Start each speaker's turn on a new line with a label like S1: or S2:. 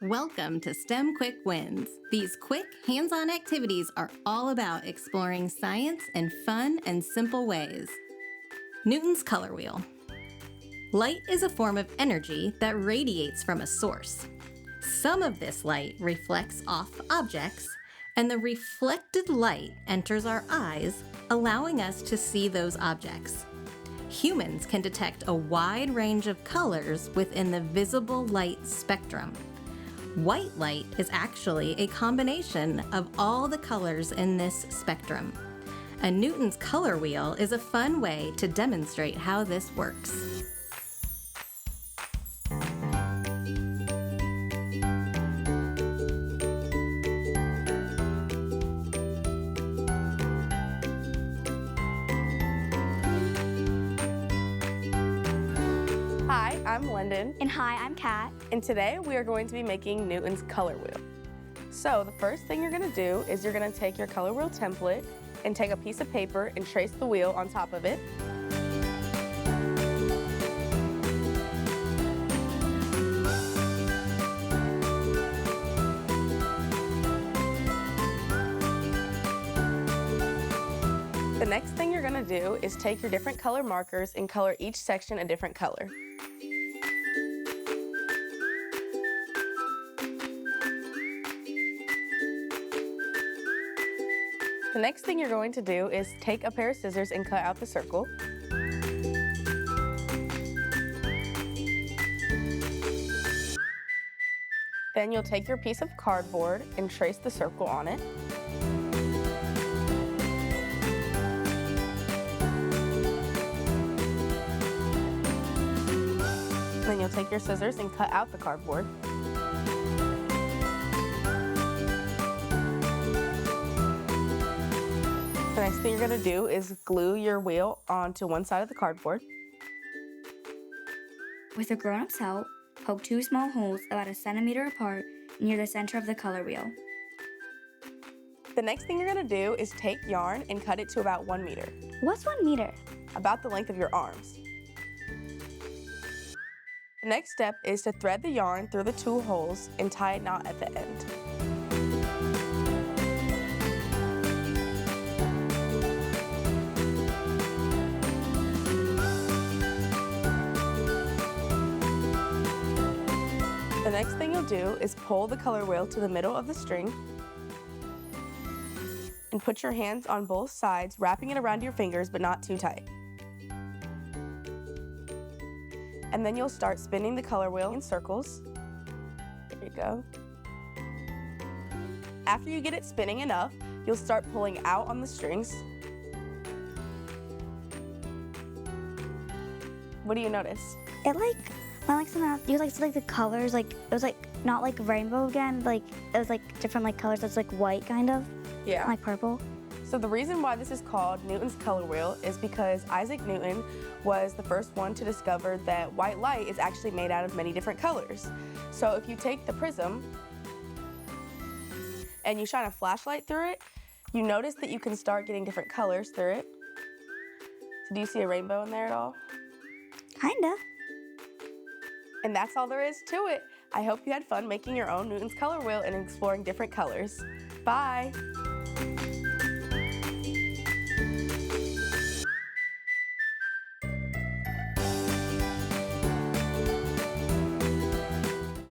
S1: Welcome to STEM Quick Wins. These quick, hands-on activities are all about exploring science in fun and simple ways. Newton's color wheel. Light is a form of energy that radiates from a source. Some of this light reflects off objects, and the reflected light enters our eyes, allowing us to see those objects. Humans can detect a wide range of colors within the visible light spectrum. White light is actually a combination of all the colors in this spectrum. A Newton's color wheel is a fun way to demonstrate how this works.
S2: Hi, I'm Lyndon.
S3: And hi, I'm Kat.
S2: And today we are going to be making Newton's color wheel. So the first thing you're going to do is you're going to take your color wheel template and take a piece of paper and trace the wheel on top of it. The next thing you're going to do is take your different color markers and color each section a different color. The next thing you're going to do is take a pair of scissors and cut out the circle. Then you'll take your piece of cardboard and trace the circle on it. Then you'll take your scissors and cut out the cardboard. The next thing you're going to do is glue your wheel onto one side of the cardboard.
S3: With a grown-up's help, poke 2 small holes about 1 centimeter apart near the center of the color wheel.
S2: The next thing you're going to do is take yarn and cut it to about 1 meter,
S3: What's 1 meter?
S2: about the length of your arms. The next step is to thread the yarn through the 2 holes and tie a knot at the end. The next thing you'll do is pull the color wheel to the middle of the string and put your hands on both sides, wrapping it around your fingers but not too tight. And then you'll start spinning the color wheel in circles. There you go. After you get it spinning enough, you'll start pulling out on the strings. What do you notice?
S3: It the colors, it was not like rainbow again, it was different colors, it's white kind of,
S2: Yeah.
S3: like purple.
S2: So the reason why this is called Newton's color wheel is because Isaac Newton was the first one to discover that white light is actually made out of many different colors. So if you take the prism and you shine a flashlight through it, you notice that you can start getting different colors through it. So do you see a rainbow in there at all?
S3: Kinda.
S2: And that's all there is to it. I hope you had fun making your own Newton's color wheel and exploring different colors. Bye!